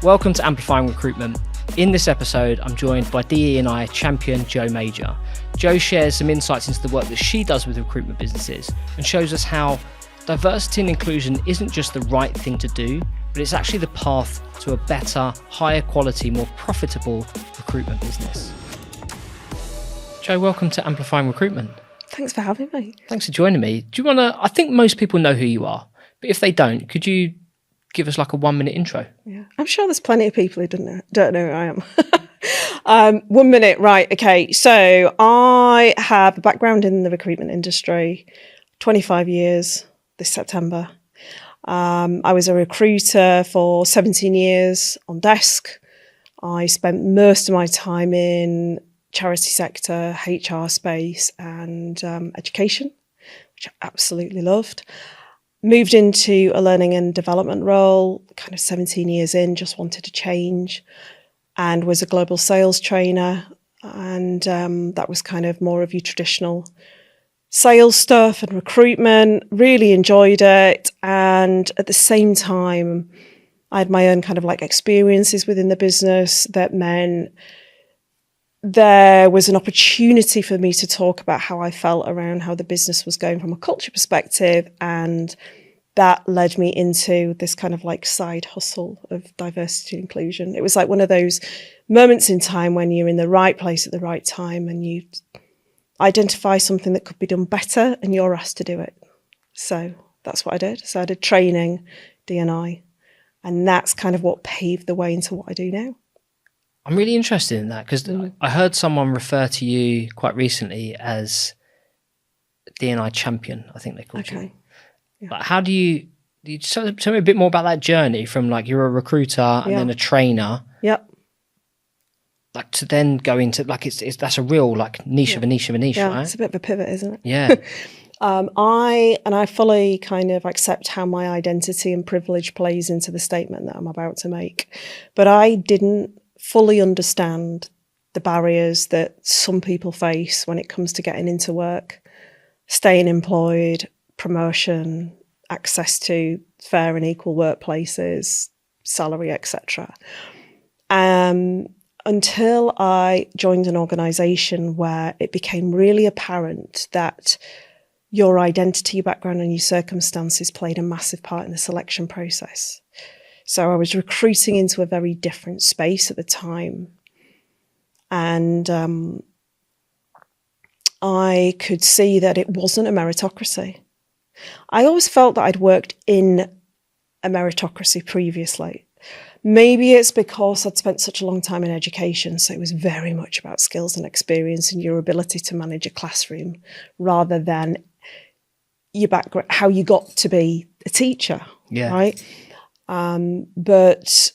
Welcome to Amplifying Recruitment. In this episode, I'm joined by ED&I champion Jo Major. Jo shares some insights into the work that she does with recruitment businesses and shows us how diversity and inclusion isn't just the right thing to do, but it's actually the path to a better, higher quality, more profitable recruitment business. Jo, welcome to Amplifying Recruitment. Thanks for having me. Thanks for joining me. Do you want to, I think most people know who you are, but if they don't, could you give us like a 1 minute intro? Yeah, I'm sure there's plenty of people who don't know who I am. 1 minute, right, okay. So I have a background in the recruitment industry, 25 years this September. I was a recruiter for 17 years on desk. I spent most of my time in charity sector, HR space and education, which I absolutely loved. Moved into a learning and development role, kind of 17 years in, just wanted to change, and was a global sales trainer. And that was kind of more of your traditional sales stuff and recruitment. Really enjoyed it. And at the same time, I had my own kind of like experiences within the business that meant there was an opportunity for me to talk about how I felt around how the business was going from a culture perspective, and that led me into this kind of like side hustle of diversity and inclusion. It was like one of those moments in time when you're in the right place at the right time and you identify something that could be done better and you're asked to do it. So that's what I did. So I did training, D&I, and that's kind of what paved the way into what I do now. I'm really interested in that because I heard someone refer to you quite recently as D&I champion, I think they called you. Yeah. Like, how do you tell me a bit more about that journey from like you're a recruiter and then a trainer? Yep. Like to then go into like it's that's a real like niche of a niche of a niche, right? It's a bit of a pivot, isn't it? Yeah. I fully kind of accept how my identity and privilege plays into the statement that I'm about to make, but I didn't fully understand the barriers that some people face when it comes to getting into work, staying employed, promotion, access to fair and equal workplaces, salary, etc. Until I joined an organisation where it became really apparent that your identity, your background and your circumstances played a massive part in the selection process. So I was recruiting into a very different space at the time. And I could see that it wasn't a meritocracy. I always felt that I'd worked in a meritocracy previously. Maybe it's because I'd spent such a long time in education, so it was very much about skills and experience and your ability to manage a classroom rather than your background, how you got to be a teacher, right? But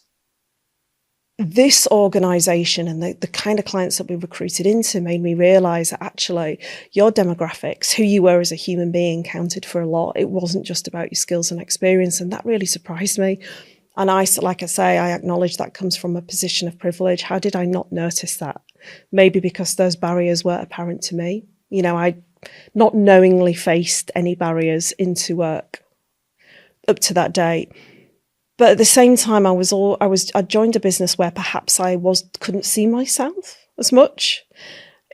this organisation and the kind of clients that we recruited into made me realise that actually your demographics, who you were as a human being, counted for a lot. It wasn't just about your skills and experience, and that really surprised me. And I acknowledge that comes from a position of privilege. How did I not notice that? Maybe because those barriers weren't apparent to me. You know, I not knowingly faced any barriers into work up to that date. But at the same time, I joined a business where perhaps I couldn't see myself as much.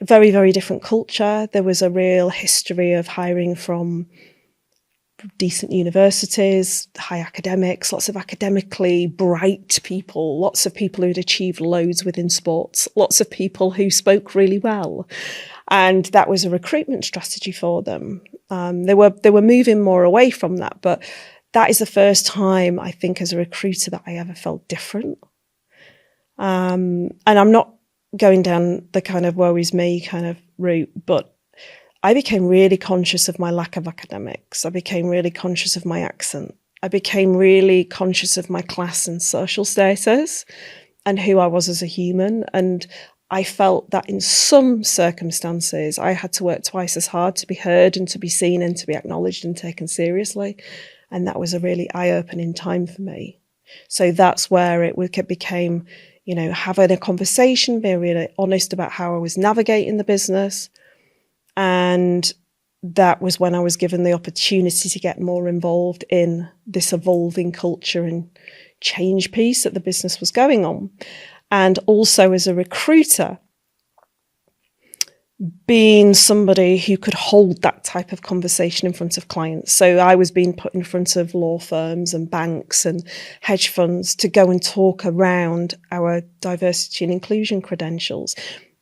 Very, very different culture. There was a real history of hiring from decent universities, high academics, lots of academically bright people, lots of people who'd achieved loads within sports, lots of people who spoke really well. And that was a recruitment strategy for them. They were moving more away from that, but that is the first time I think as a recruiter that I ever felt different. And I'm not going down the kind of woe is me kind of route, but I became really conscious of my lack of academics. I became really conscious of my accent. I became really conscious of my class and social status and who I was as a human. And I felt that in some circumstances, I had to work twice as hard to be heard and to be seen and to be acknowledged and taken seriously. And that was a really eye-opening time for me. So that's where it became, you know, having a conversation, being really honest about how I was navigating the business. And that was when I was given the opportunity to get more involved in this evolving culture and change piece that the business was going on. And also as a recruiter, being somebody who could hold that type of conversation in front of clients. So I was being put in front of law firms and banks and hedge funds to go and talk around our diversity and inclusion credentials.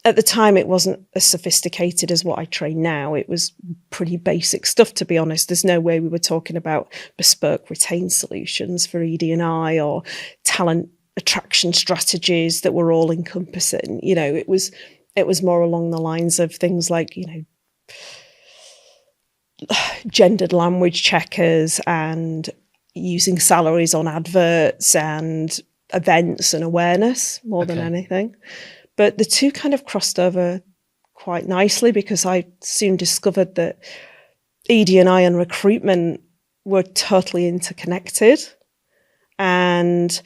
At the time, it wasn't as sophisticated as what I train now. It was pretty basic stuff, to be honest. There's no way we were talking about bespoke retained solutions for ED&I or talent attraction strategies that were all encompassing. You know, it was more along the lines of things like, you know, gendered language checkers and using salaries on adverts and events and awareness more than anything. But the two kind of crossed over quite nicely because I soon discovered that ED&I and recruitment were totally interconnected. And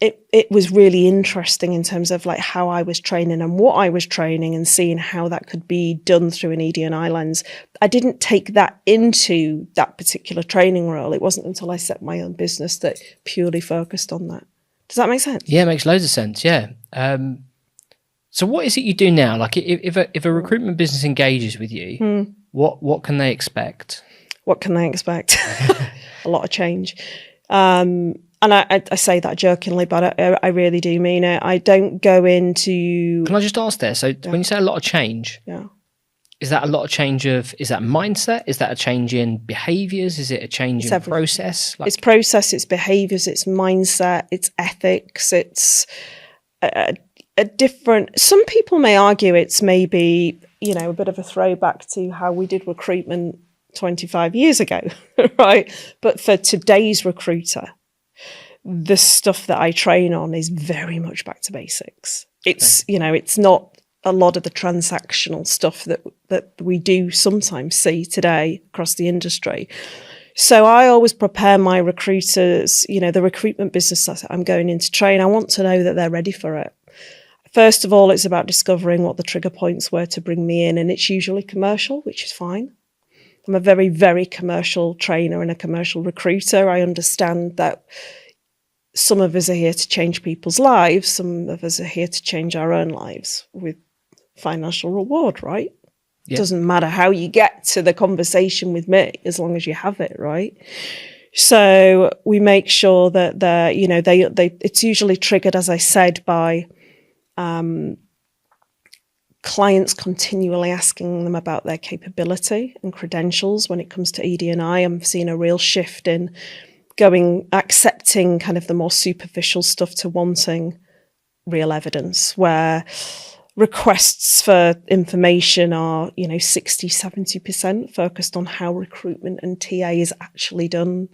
it was really interesting in terms of like how I was training and what I was training and seeing how that could be done through an ED&I lens. I didn't take that into that particular training role. It wasn't until I set my own business that purely focused on that. Does that make sense? Yeah, it makes loads of sense. Yeah. So what is it you do now? Like if a recruitment business engages with you, what can they expect? What can they expect? A lot of change. And I say that jokingly, but I really do mean it. I don't go into... Can I just ask there? So when you say a lot of change, is that a lot of change is that mindset? Is that a change in behaviours? Is it a change in process? It's process, it's behaviours, it's mindset, it's ethics, it's a different... Some people may argue it's maybe, you know, a bit of a throwback to how we did recruitment 25 years ago, right? But for today's recruiter, the stuff that I train on is very much back to basics. It's, you know, it's not a lot of the transactional stuff that we do sometimes see today across the industry. So I always prepare my recruiters, you know, the recruitment business that I'm going in to train. I want to know that they're ready for it. First of all, it's about discovering what the trigger points were to bring me in, and it's usually commercial, which is fine. I'm a very, very commercial trainer and a commercial recruiter. I understand that some of us are here to change people's lives. Some of us are here to change our own lives with financial reward, right? Yeah. It doesn't matter how you get to the conversation with me, as long as you have it, right? So we make sure that it's usually triggered, as I said, by clients continually asking them about their capability and credentials. When it comes to ED&I, I'm seeing a real shift in accepting kind of the more superficial stuff to wanting real evidence, where requests for information are, 60, 70% focused on how recruitment and TA is actually done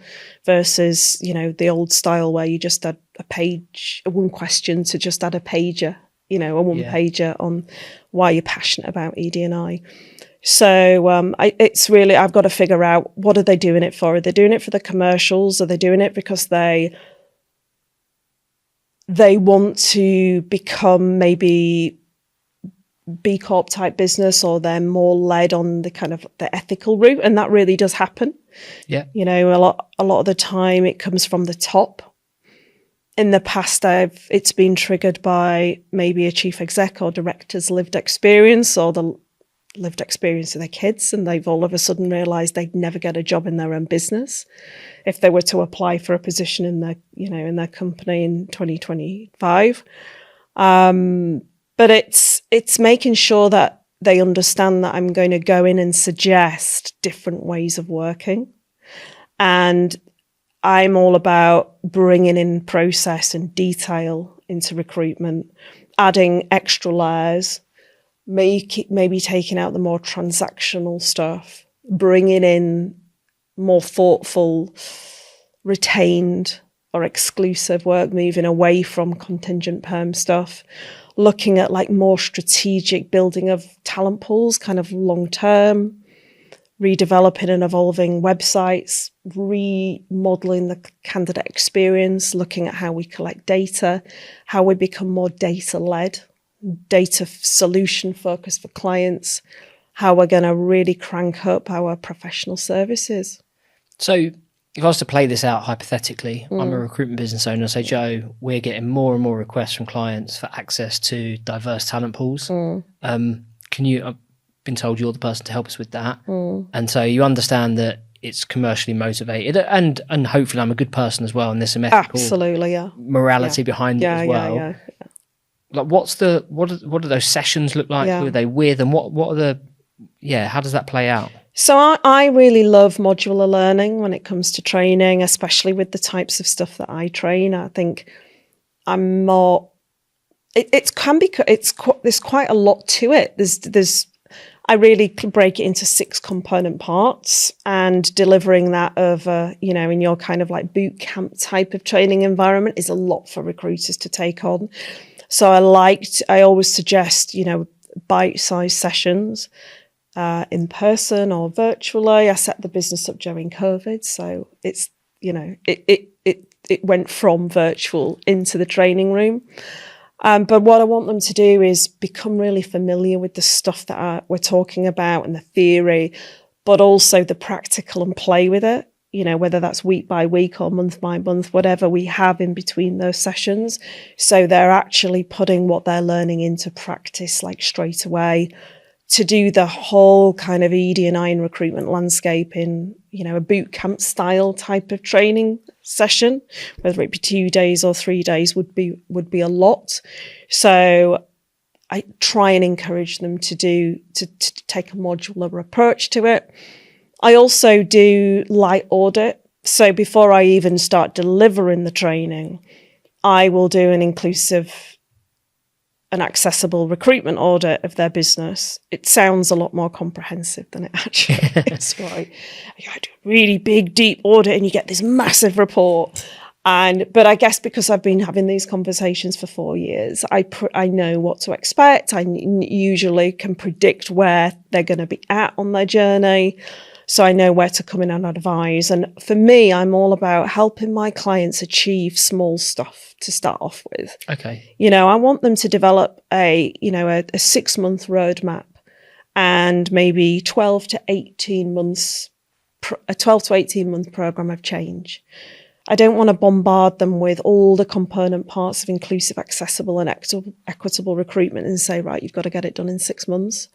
versus, the old style where you just add one question to just add a pager, a one-pager on why you're passionate about ED&I. So I've got to figure out, what are they doing it for? Are they doing it for the commercials? Are they doing it because they want to become maybe B Corp type business, or they're more led on the kind of the ethical route? And that really does happen. Yeah. A lot of the time it comes from the top. In the past, it's been triggered by maybe a chief exec or director's lived experience, or the lived experience of their kids, and they've all of a sudden realised they'd never get a job in their own business if they were to apply for a position in their company in 2025. But it's making sure that they understand that I'm going to go in and suggest different ways of working, and I'm all about bringing in process and detail into recruitment, adding extra layers, maybe taking out the more transactional stuff, bringing in more thoughtful, retained or exclusive work, moving away from contingent perm stuff, looking at like more strategic building of talent pools, kind of long-term, redeveloping and evolving websites, remodeling the candidate experience, looking at how we collect data, how we become more data-led, data solution focused for clients, how we're going to really crank up our professional services. So if I was to play this out hypothetically, I'm a recruitment business owner. Say, Joe, we're getting more and more requests from clients for access to diverse talent pools. I've been told you're the person to help us with that. And so you understand that it's commercially motivated, and hopefully I'm a good person as well, and there's some ethical morality behind it as well. Like, what do those sessions look like? Who are they with, and what are the how does that play out? So I really love modular learning when it comes to training, especially with the types of stuff that I train. I think I'm more. There's quite a lot to it. I really break it into 6 component parts, and delivering that over, in your kind of like boot camp type of training environment is a lot for recruiters to take on. So I always suggest, bite-sized sessions, in person or virtually. I set the business up during COVID, so it's, it went from virtual into the training room. But what I want them to do is become really familiar with the stuff that we're talking about and the theory, but also the practical, and play with it, whether that's week by week or month by month, whatever we have in between those sessions. So they're actually putting what they're learning into practice, like straight away, to do the whole kind of ED&I and recruitment landscape in, a boot camp style type of training session, whether it be 2 days or 3 days would be a lot. So I try and encourage them to take a modular approach to it. I also do light audit. So before I even start delivering the training, I will do an inclusive and accessible recruitment audit of their business. It sounds a lot more comprehensive than it actually is, right? You do a really big, deep audit and you get this massive report. But I guess because I've been having these conversations for 4 years, I know what to expect. I usually can predict where they're going to be at on their journey. So I know where to come in and advise. And for me, I'm all about helping my clients achieve small stuff to start off with. Okay. I want them to develop a 6-month roadmap, and maybe 12 to 18 month program of change. I don't want to bombard them with all the component parts of inclusive, accessible and equitable recruitment and say, right, you've got to get it done in 6 months.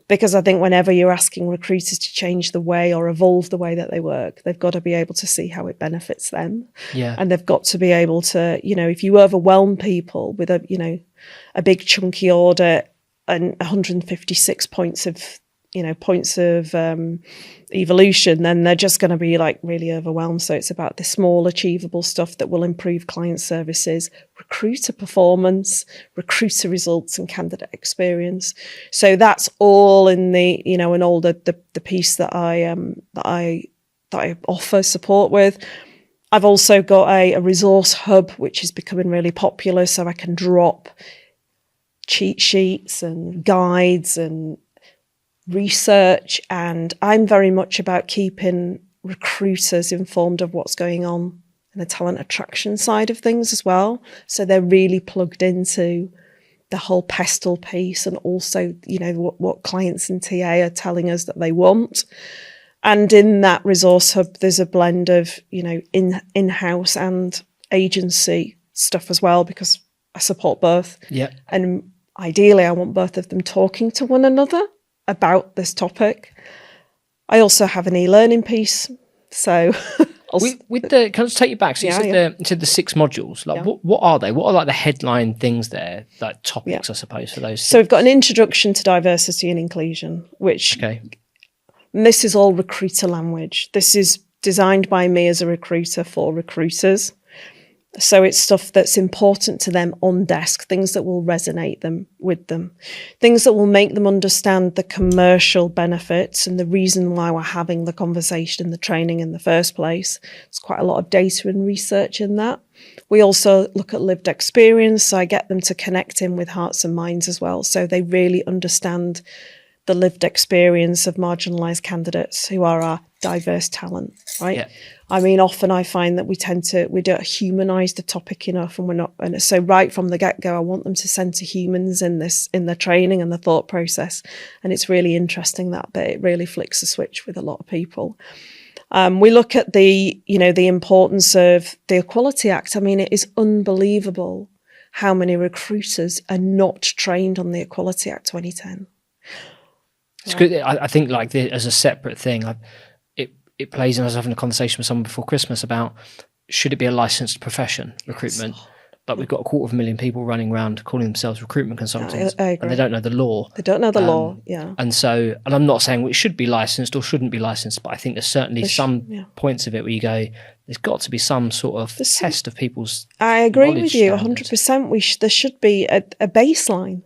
Because I think whenever you're asking recruiters to change the way or evolve the way that they work, they've got to be able to see how it benefits them. Yeah. And they've got to be able to, if you overwhelm people with a big chunky audit and 156 points of evolution, then they're just going to be like really overwhelmed. So it's about the small achievable stuff that will improve client services, recruiter performance, recruiter results and candidate experience. So that's all in the, in all the piece that I offer support with. I've also got a resource hub, which is becoming really popular. So I can drop cheat sheets and guides and research, and I'm very much about keeping recruiters informed of what's going on in the talent attraction side of things as well. So they're really plugged into the whole pestle piece, and also, what clients and TA are telling us that they want. And in that resource hub, there's a blend of, in-house and agency stuff as well, because I support both. Yeah. And ideally, I want both of them talking to one another about this topic. I also have an e-learning piece. So with the, can I just take you back? So you said the 6 modules. Like what are they? What are like the headline things there, like topics, I suppose, for those? So we've got an introduction to diversity and inclusion, which and this is all recruiter language. This is designed by me as a recruiter for recruiters. So it's stuff that's important to them on desk, things that will resonate with them, things that will make them understand the commercial benefits and the reason why we're having the conversation and the training in the first place. There's quite a lot of data and research in that. We also look at lived experience, so I get them to connect in with hearts and minds as well, so they really understand the lived experience of marginalised candidates who are our diverse talent, right? Yeah. I mean, often I find that we don't humanise the topic enough, and we're not. And so right from the get-go, I want them to centre humans in the training and the thought process. And it's really interesting that bit. It really flicks a switch with a lot of people. We look at the importance of the Equality Act. I mean, it is unbelievable how many recruiters are not trained on the Equality Act 2010. It's good. I think as a separate thing, it plays in. I was having a conversation with someone before Christmas about should it be a licensed profession, recruitment? Yes. But we've got 250,000 people running around calling themselves recruitment consultants, I agree. and they don't know the law. They don't know the law, yeah. And I'm not saying it should be licensed or shouldn't be licensed, but I think there's certainly some points of it where you go, there's got to be some sort of test of people's. I agree with you 100%. There should be a baseline.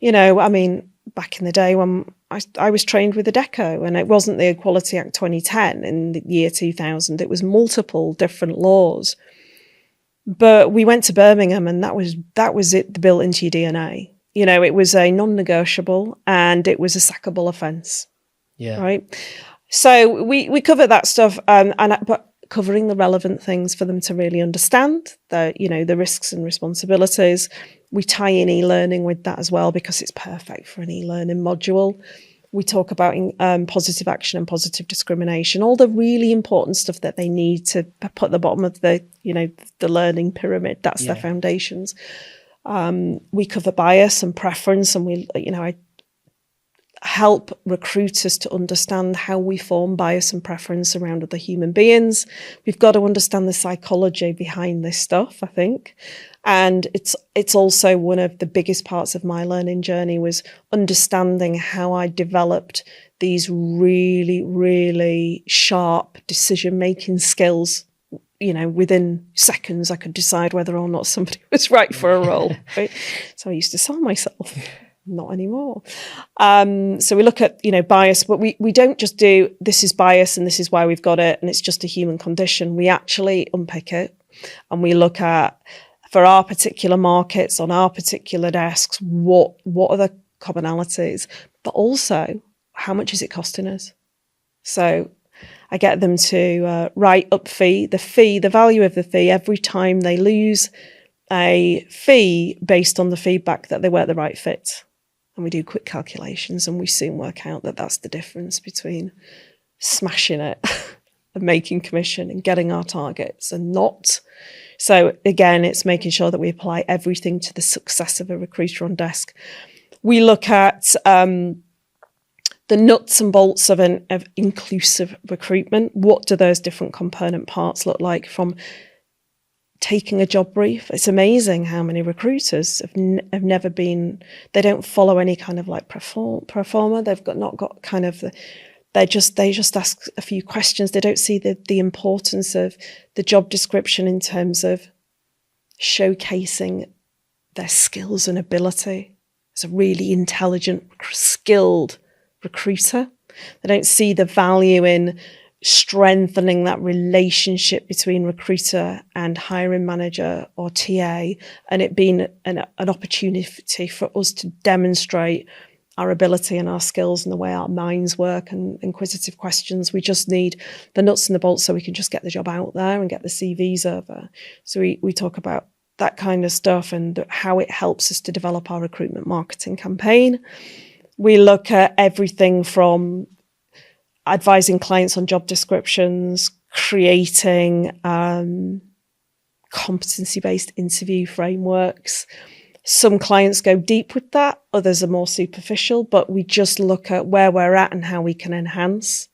I mean, back in the day when I was trained with Adecco, and it wasn't the Equality Act 2010 in the year 2000. It was multiple different laws. But we went to Birmingham, and that was it built into your DNA. It was a non-negotiable, and it was a sackable offence. Yeah. Right. So we cover that stuff, but covering the relevant things for them to really understand the risks and responsibilities. We tie in e-learning with that as well, because it's perfect for an e-learning module. We talk about positive action and positive discrimination, all the really important stuff that they need to put at the bottom of the learning pyramid. That's their foundations. We cover bias and preference, and I help recruiters to understand how we form bias and preference around other human beings. We've got to understand the psychology behind this stuff, I think. And it's also one of the biggest parts of my learning journey was understanding how I developed these really, really sharp decision-making skills. Within seconds, I could decide whether or not somebody was right for a role. Right? So I used to sell myself. Not anymore. So we look at, bias, but we don't just do this is bias and this is why we've got it and it's just a human condition. We actually unpick it, and we look at, for our particular markets, on our particular desks, what are the commonalities, but also how much is it costing us? So I get them to write up the value of the fee every time they lose a fee based on the feedback that they weren't the right fit. And we do quick calculations, and we soon work out that that's the difference between smashing it and making commission and getting our targets and not. So again, it's making sure that we apply everything to the success of a recruiter on desk. We look at the nuts and bolts of inclusive recruitment. What do those different component parts look like from taking a job brief? It's amazing how many recruiters have never been, they don't follow any kind of performer. They've not got kind of they just ask a few questions. They don't see the importance of the job description in terms of showcasing their skills and ability as a really intelligent, skilled recruiter. They don't see the value in strengthening that relationship between recruiter and hiring manager or TA, and it being an opportunity for us to demonstrate our ability and our skills and the way our minds work and inquisitive questions. We just need the nuts and the bolts so we can just get the job out there and get the CVs over. So we talk about that kind of stuff and how it helps us to develop our recruitment marketing campaign. We look at everything from advising clients on job descriptions, creating competency-based interview frameworks. Some clients go deep with that, others are more superficial, but we just look at where we're at and how we can enhance.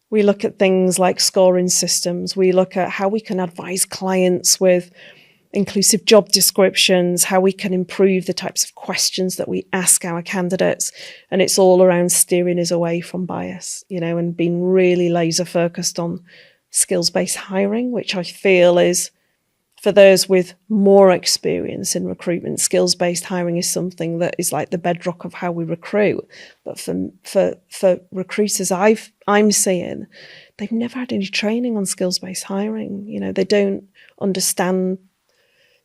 We look at things like scoring systems. We look at how we can advise clients with inclusive job descriptions, how we can improve the types of questions that we ask our candidates. And it's all around steering us away from bias, and being really laser focused on skills-based hiring, which I feel is, for those with more experience in recruitment, skills-based hiring is something that is like the bedrock of how we recruit. But for recruiters I'm seeing, they've never had any training on skills-based hiring. They don't understand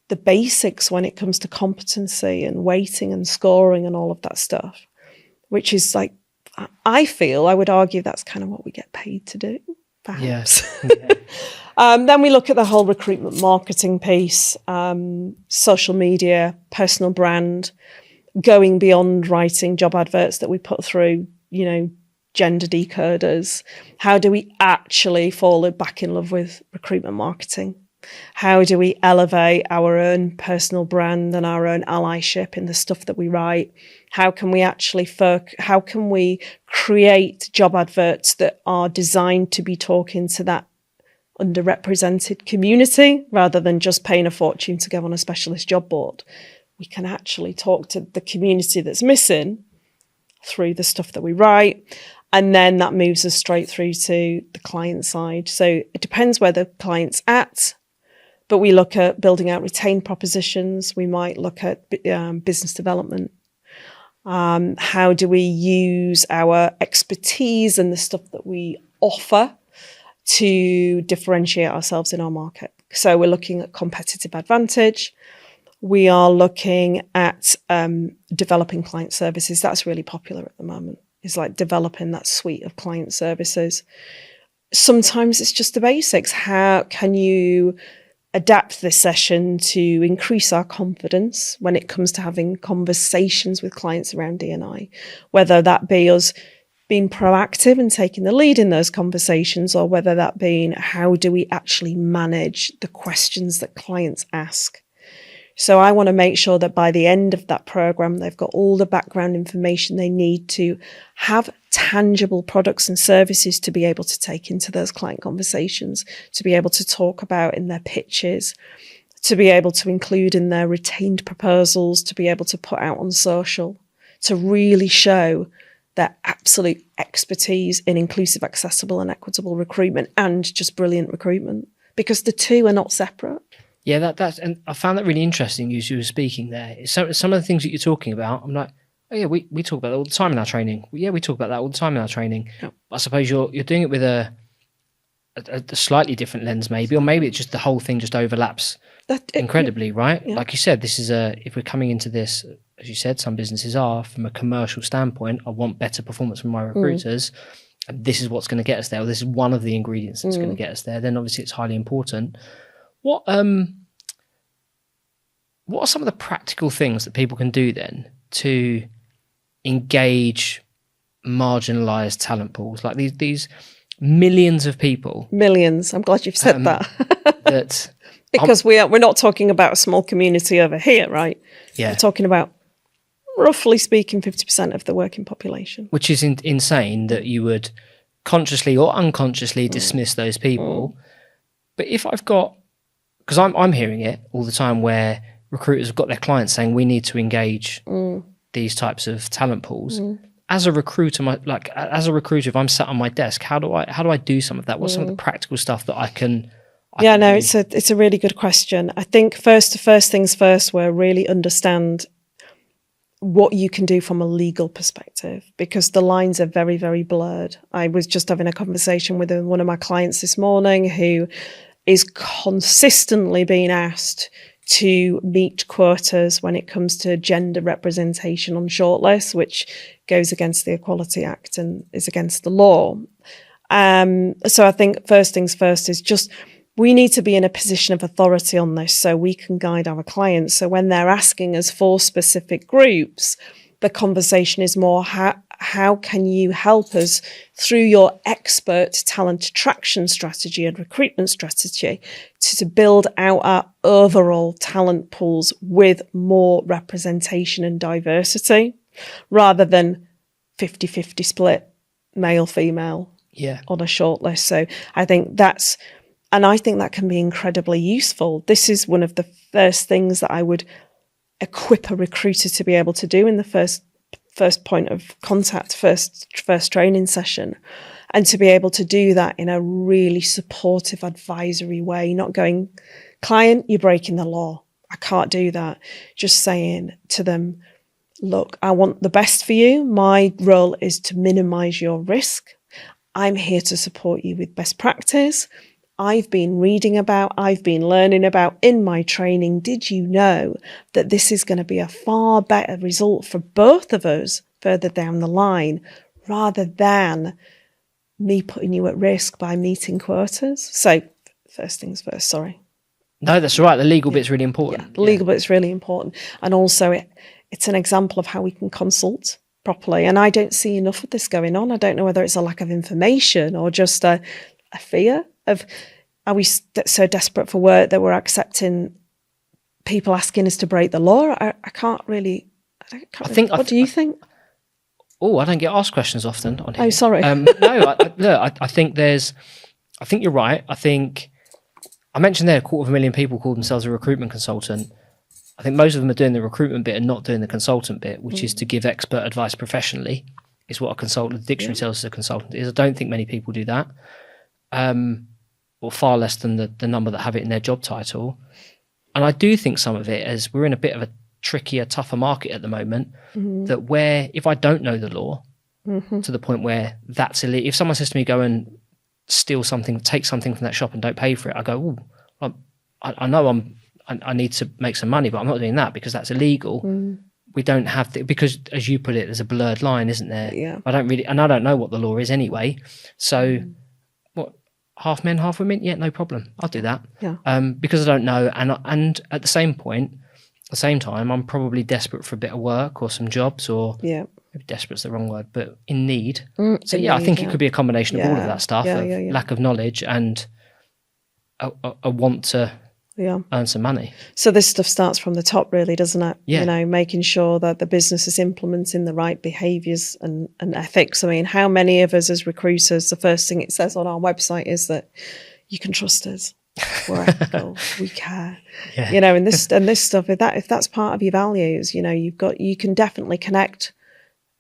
the basics when it comes to competency and weighting and scoring and all of that stuff, which is like, I would argue that's kind of what we get paid to do, perhaps. Yes. Then we look at the whole recruitment marketing piece, social media, personal brand, going beyond writing job adverts that we put through, gender decoders? How do we actually fall back in love with recruitment marketing? How do we elevate our own personal brand and our own allyship in the stuff that we write? How can we actually how can we create job adverts that are designed to be talking to that underrepresented community rather than just paying a fortune to go on a specialist job board? We can actually talk to the community that's missing through the stuff that we write. And then that moves us straight through to the client side. So it depends where the client's at. But we look at building out retained propositions. We might look at business development. How do we use our expertise and the stuff that we offer to differentiate ourselves in our market? So we're looking at competitive advantage. We are looking at developing client services. That's really popular at the moment. It's like developing that suite of client services. Sometimes it's just the basics. How can you adapt this session to increase our confidence when it comes to having conversations with clients around D&I, whether that be us being proactive and taking the lead in those conversations, or whether that being how do we actually manage the questions that clients ask. So I want to make sure that by the end of that program, they've got all the background information they need to have tangible products and services to be able to take into those client conversations, to be able to talk about in their pitches, to be able to include in their retained proposals, to be able to put out on social, to really show their absolute expertise in inclusive, accessible and equitable recruitment and just brilliant recruitment, because the two are not separate. Yeah, that's and I found that really interesting as you were speaking there. Some of the things that you're talking about, I'm like, oh yeah, we talk about that all the time in our training. Yeah, we talk about that all the time in our training. Yep. I suppose you're doing it with a slightly different lens, maybe, or maybe it's just the whole thing just overlaps incredibly, right? Yeah. Like you said, this is if we're coming into this, as you said, some businesses are from a commercial standpoint. I want better performance from my recruiters. And this is what's going to get us there. Or this is one of the ingredients that's going to get us there. Then obviously it's highly important. What are some of the practical things that people can do then to engage marginalised talent pools, like these millions of people? Millions. I'm glad you've said that. That because we're not talking about a small community over here, right? Yeah, we're talking about, roughly speaking, 50% of the working population. Which is insane that you would consciously or unconsciously dismiss those people. But if I've got, because I'm hearing it all the time where recruiters have got their clients saying we need to engage these types of talent pools. As a recruiter, if I'm sat on my desk, how do I do some of that? What's some of the practical stuff that I can? It's a really good question. I think first things first, we're really understand what you can do from a legal perspective, because the lines are very, very blurred. I was just having a conversation with one of my clients this morning who is consistently being asked to meet quotas when it comes to gender representation on shortlists, which goes against the Equality Act and is against the law. So I think first things first is just we need to be in a position of authority on this so we can guide our clients. So when they're asking us for specific groups, the conversation is more how can you help us through your expert talent attraction strategy and recruitment strategy to build out our overall talent pools with more representation and diversity rather than 50-50 split male-female on a shortlist. So I think that can be incredibly useful. This is one of the first things that I would equip a recruiter to be able to do in the first point of contact, first training session, and to be able to do that in a really supportive advisory way, not going, client, you're breaking the law. I can't do that. Just saying to them, look, I want the best for you. My role is to minimize your risk. I'm here to support you with best practice. I've been learning about in my training. Did you know that this is going to be a far better result for both of us further down the line, rather than me putting you at risk by meeting quotas? So first things first, sorry. No, that's right. The legal bit's really important. The legal bit's really important. And also it's an example of how we can consult properly. And I don't see enough of this going on. I don't know whether it's a lack of information or just a fear of, are we so desperate for work that we're accepting people asking us to break the law? I can't really. What do you think? Oh, I don't get asked questions often on here. Oh, sorry. No, I think you're right. I think I mentioned there 250,000 people call themselves a recruitment consultant. I think most of them are doing the recruitment bit and not doing the consultant bit, which is to give expert advice professionally, is what a consultant, the dictionary tells us a consultant is. I don't think many people do that, or far less than the number that have it in their job title. And I do think some of it is we're in a bit of a trickier, tougher market at the moment, that where if I don't know the law to the point where that's illegal, if someone says to me, go and steal something, take something from that shop and don't pay for it, I go, oh, I know I need to make some money, but I'm not doing that because that's illegal. We don't have to, because as you put it, there's a blurred line, isn't there? Yeah. I don't know what the law is anyway. So what, half men, half women? Yeah, no problem. I'll do that. Yeah. Because I don't know. And at the same time, I'm probably desperate for a bit of work or some jobs, or maybe desperate's the wrong word, but in need. So I think it could be a combination of all of that stuff, lack of knowledge and a want to earn some money. So this stuff starts from the top, really, doesn't it? Yeah. You know, making sure that the business is implementing the right behaviours and ethics. I mean, how many of us as recruiters, the first thing it says on our website is that you can trust us. We're ethical. We care. Yeah. You know, and this stuff. If that's part of your values, you know, you can definitely connect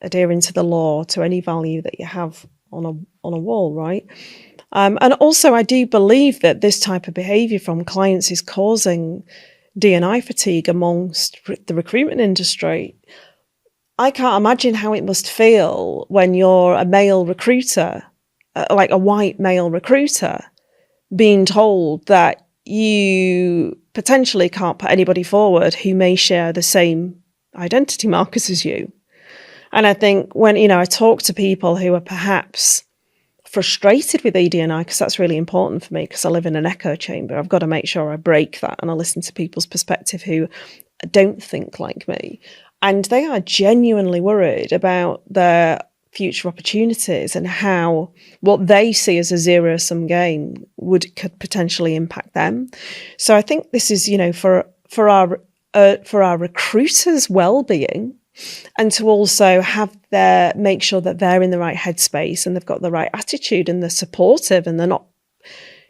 adhering to the law to any value that you have on a wall, right? And also, I do believe that this type of behaviour from clients is causing D&I fatigue amongst the recruitment industry. I can't imagine how it must feel when you're a male recruiter, like a white male recruiter, being told that you potentially can't put anybody forward who may share the same identity markers as you. And I think when, you know, I talk to people who are perhaps frustrated with ED&I, because that's really important for me, because I live in an echo chamber. I've got to make sure I break that and I listen to people's perspective who don't think like me. And they are genuinely worried about their future opportunities and how what they see as a zero-sum game could potentially impact them. So I think this is, you know, for our recruiters' well-being, and to also make sure that they're in the right headspace and they've got the right attitude and they're supportive and they're not,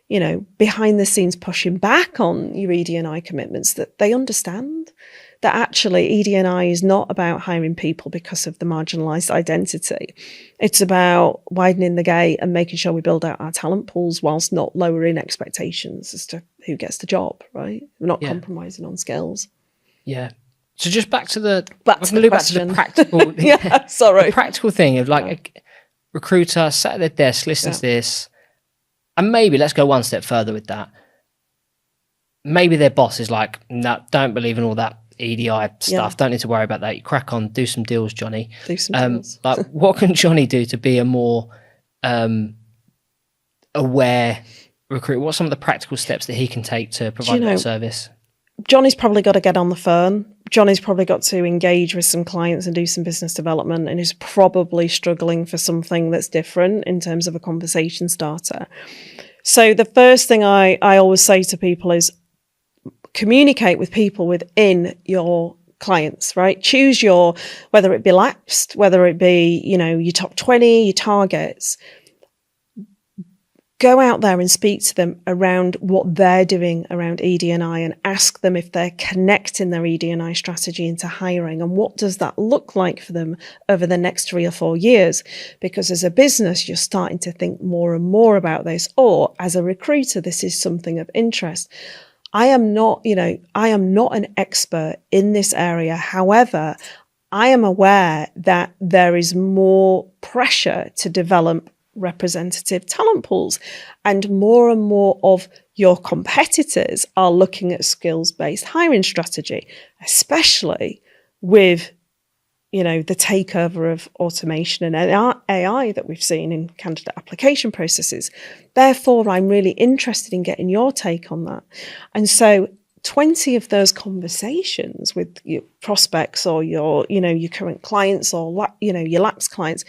you know, behind the scenes pushing back on your ED&I commitments, that they understand that actually ED&I is not about hiring people because of the marginalised identity. It's about widening the gate and making sure we build out our talent pools whilst not lowering expectations as to who gets the job, right? We're not compromising on skills. Yeah. So just back to the practical, sorry, the practical thing of like a recruiter sat at their desk, listens to this, and maybe let's go one step further with that. Maybe their boss is like, no, don't believe in all that EDI stuff. Don't need to worry about that. You crack on, do some deals, Johnny. Do some deals. Like, what can Johnny do to be a more aware recruiter? What are some of the practical steps that he can take to provide that service? Johnny's probably got to get on the phone. Johnny's probably got to engage with some clients and do some business development, and is probably struggling for something that's different in terms of a conversation starter. So the first thing I always say to people is communicate with people within your clients, right? Choose whether it be lapsed, whether it be, you know, your top 20, your targets. Go out there and speak to them around what they're doing around ED&I and ask them if they're connecting their ED&I strategy into hiring, and what does that look like for them over the next 3 or 4 years. Because as a business, you're starting to think more and more about this, or as a recruiter, this is something of interest. I am not an expert in this area. However, I am aware that there is more pressure to develop representative talent pools, and more of your competitors are looking at skills-based hiring strategy, especially with, you know, the takeover of automation and AI that we've seen in candidate application processes. Therefore, I'm really interested in getting your take on that. And so 20 of those conversations with your prospects or your current clients or, your lapsed clients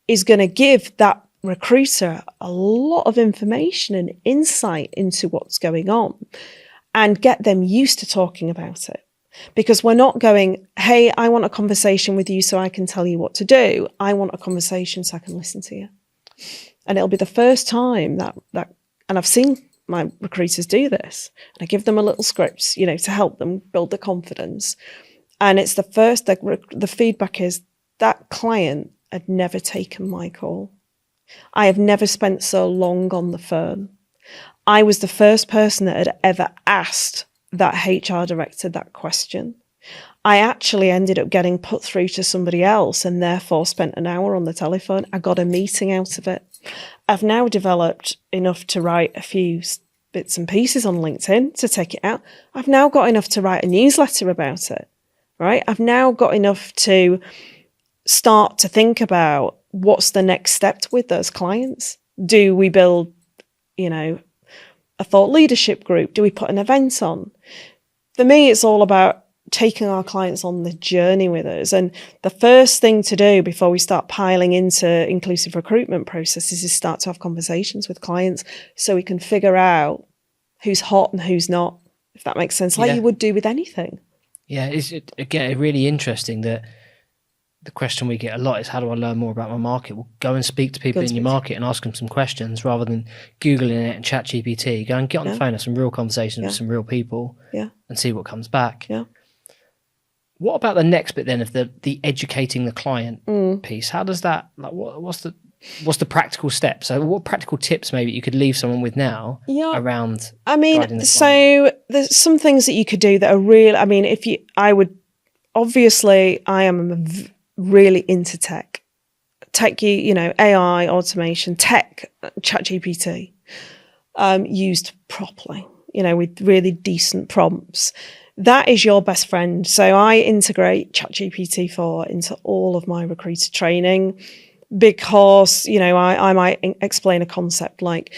is going to give that recruiter a lot of information and insight into what's going on and get them used to talking about it. Because we're not going, hey, I want a conversation with you so I can tell you what to do. I want a conversation so I can listen to you. And it'll be the first time that and I've seen my recruiters do this. And I give them a little script, to help them build the confidence. And it's the feedback is that client had never taken my call. I have never spent so long on the phone. I was the first person that had ever asked that HR director that question. I actually ended up getting put through to somebody else and therefore spent an hour on the telephone. I got a meeting out of it. I've now developed enough to write a few bits and pieces on LinkedIn to take it out. I've now got enough to write a newsletter about it, right? I've now got enough to start to think about what's the next step with those clients. Do we build, a thought leadership group? Do we put an event on? For me, it's all about taking our clients on the journey with us. And the first thing to do before we start piling into inclusive recruitment processes is start to have conversations with clients so we can figure out who's hot and who's not, if that makes sense, like you would do with anything. Yeah, it's again really interesting that the question we get a lot is, how do I learn more about my market? Well, go and speak to people in your market and ask them some questions rather than Googling it and ChatGPT. Go and get on the phone, have some real conversations with some real people and see what comes back. Yeah. What about the next bit then of the educating the client piece? How does that, like, what's the practical steps? So what practical tips maybe you could leave someone with now around? I mean, so there's some things that you could do that are real. I mean, I am really into tech, AI, automation, tech, ChatGPT, used properly, with really decent prompts. That is your best friend. So I integrate ChatGPT-4 into all of my recruiter training because, I might explain a concept like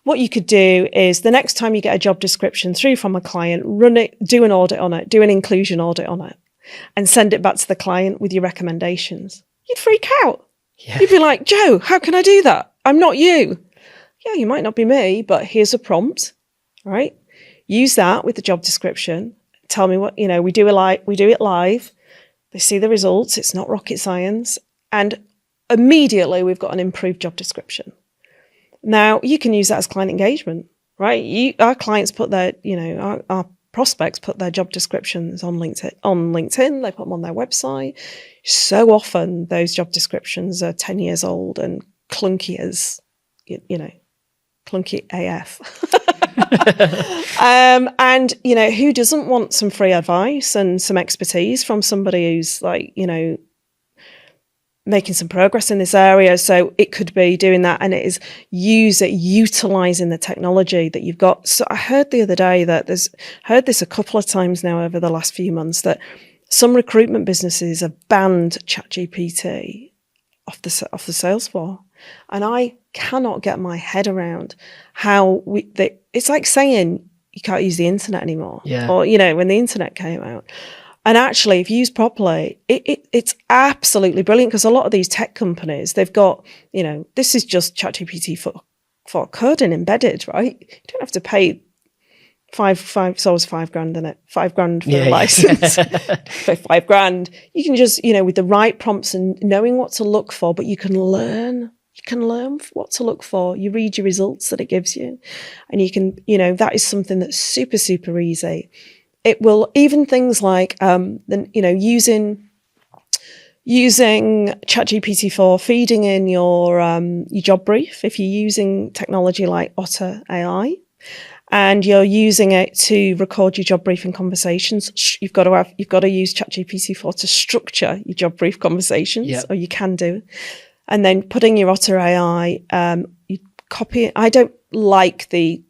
what you could do is the next time you get a job description through from a client, run it, do an audit on it, do an inclusion audit on it, and send it back to the client with your recommendations. You'd freak out. Yeah. You'd be like, Joe, how can I do that? I'm not you. Yeah, you might not be me, but here's a prompt, right? Use that with the job description. Tell me what, we do it live. They see the results. It's not rocket science. And immediately we've got an improved job description. Now you can use that as client engagement, right? Our clients put their, our prospects put their job descriptions on LinkedIn. They put them on their website. So often those job descriptions are 10 years old and clunky as, clunky AF. And who doesn't want some free advice and some expertise from somebody who's making some progress in this area? So it could be doing that, and it is utilizing the technology that you've got. So I heard the other day that heard this a couple of times now over the last few months, that some recruitment businesses have banned ChatGPT off the sales floor. And I cannot get my head around how it's like saying you can't use the internet anymore. Yeah. Or, when the internet came out. And actually, if used properly, it's absolutely brilliant, because a lot of these tech companies, they've got, this is just ChatGPT for coding embedded, right? You don't have to pay it's always $5,000, isn't it? $5,000 for a license. For $5,000. You can just, with the right prompts and knowing what to look for, but you can learn. You can learn what to look for. You read your results that it gives you. And you can, that is something that's super, super easy. It will, even things like, using ChatGPT-4, feeding in your job brief. If you're using technology like Otter AI, and you're using it to record your job briefing conversations, you've got to use ChatGPT-4 to structure your job brief conversations, or you can do. And then putting your Otter AI, you copy it. I don't like the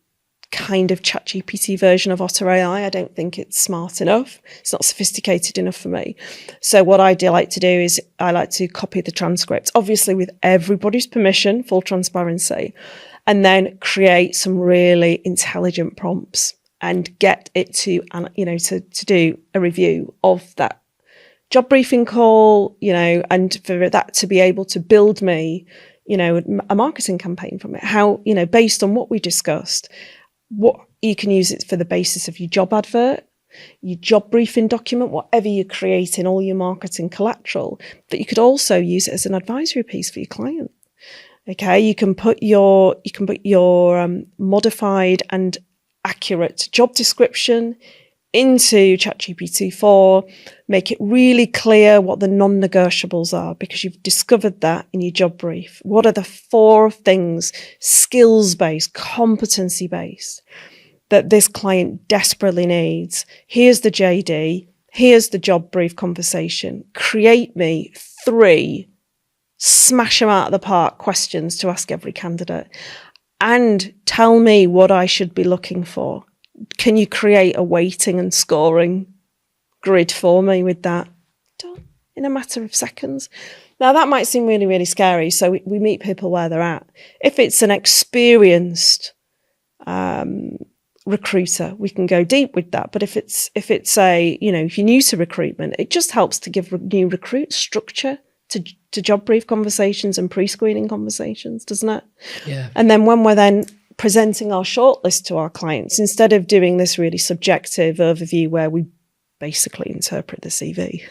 kind of ChatGPT version of Otter AI. I don't think it's smart enough. It's not sophisticated enough for me. So what I like to do is I like to copy the transcript, obviously with everybody's permission, full transparency, and then create some really intelligent prompts and get it to do a review of that job briefing call, and for that to be able to build me, a marketing campaign from it. How, based on what we discussed, what you can use it for the basis of your job advert, your job briefing document, whatever you're creating, all your marketing collateral, but you could also use it as an advisory piece for your client. Okay, you can put your modified and accurate job description into ChatGPT-4, make it really clear what the non-negotiables are, because you've discovered that in your job brief. What are the 4 things, skills-based, competency-based, that this client desperately needs? Here's the JD, here's the job brief conversation. Create me 3 smash them out of the park questions to ask every candidate, and tell me what I should be looking for. Can you create a weighting and scoring grid for me with that? Done in a matter of seconds. Now, that might seem really, really scary. So we meet people where they're at. If it's an experienced recruiter, we can go deep with that. But if it's if you're new to recruitment, it just helps to give new recruits structure to job brief conversations and pre-screening conversations, doesn't it? Yeah. And then when we're then presenting our shortlist to our clients, instead of doing this really subjective overview where we basically interpret the CV,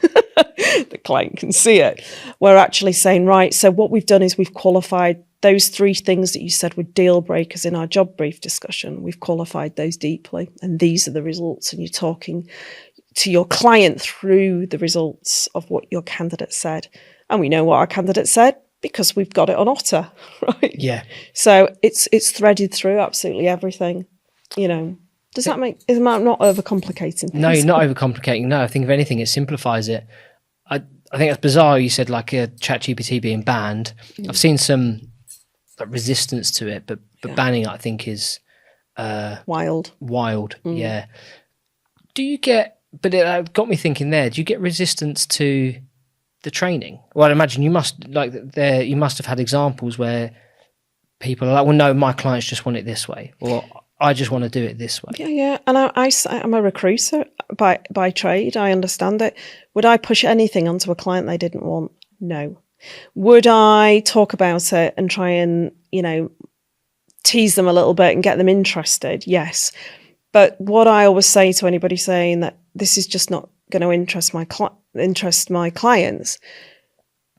the client can see it, we're actually saying, right, so what we've done is we've qualified those 3 things that you said were deal breakers in our job brief discussion. We've qualified those deeply, and these are the results. And you're talking to your client through the results of what your candidate said. And we know what our candidate said because we've got it on Otter, right? Yeah. So it's threaded through absolutely everything. Does that make? Is that not overcomplicating things? No, you're not overcomplicating. No, I think if anything, it simplifies it. I think it's bizarre. You said like a ChatGPT being banned. I've seen some resistance to it, but banning it, I think, is wild. Yeah. Do you get? But it got me thinking. There, do you get resistance to the training? Well, I imagine you must have had examples where people are like, well, no, my clients just want it this way, or I just want to do it this way. Yeah. And I'm a recruiter by trade. I understand it. Would I push anything onto a client they didn't want? No. Would I talk about it and try and, tease them a little bit and get them interested? Yes. But what I always say to anybody saying that this is just not going to interest my clients,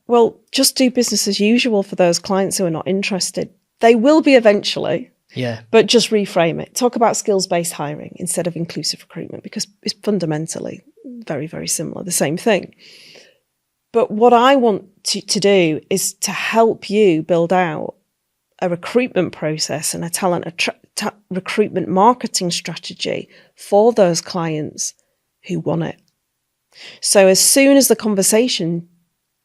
well, just do business as usual for those clients who are not interested. They will be eventually. Yeah. But just reframe it. Talk about skills-based hiring instead of inclusive recruitment, because it's fundamentally very, very similar, the same thing. But what I want to do is to help you build out a recruitment process and a talent recruitment marketing strategy for those clients who want it. So as soon as the conversation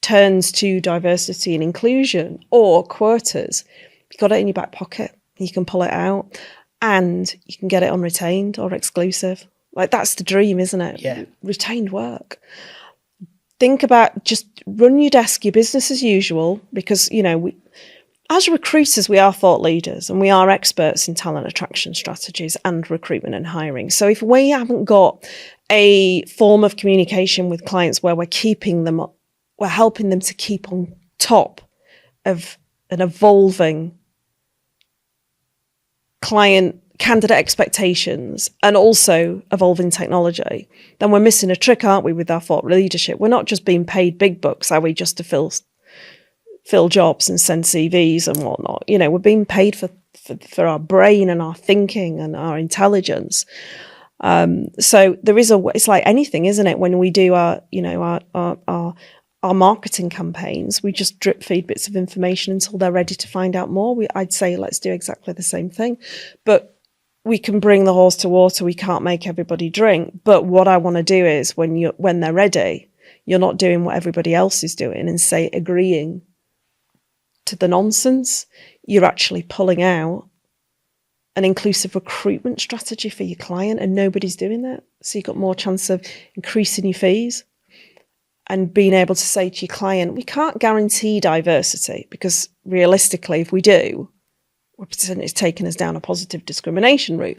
turns to diversity and inclusion or quotas, you've got it in your back pocket. You can pull it out and you can get it on retained or exclusive. Like, that's the dream, isn't it? Yeah. Retained work. Think about, just run your desk, your business as usual, because, as recruiters, we are thought leaders and we are experts in talent attraction strategies and recruitment and hiring. So if we haven't got a form of communication with clients where we're helping them to keep on top of an evolving candidate expectations and also evolving technology, then we're missing a trick, aren't we, with our thought leadership? We're not just being paid big bucks, are we, just to fill jobs and send CVs and whatnot. We're being paid for our brain and our thinking and our intelligence. So there is it's like anything, isn't it? When we do our marketing campaigns, we just drip feed bits of information until they're ready to find out more. I'd say let's do exactly the same thing, but we can bring the horse to water. We can't make everybody drink. But what I want to do is when they're ready, you're not doing what everybody else is doing and agreeing to the nonsense. You're actually pulling out an inclusive recruitment strategy for your client, and nobody's doing that. So you've got more chance of increasing your fees and being able to say to your client, we can't guarantee diversity, because realistically, if we do, it's taking us down a positive discrimination route.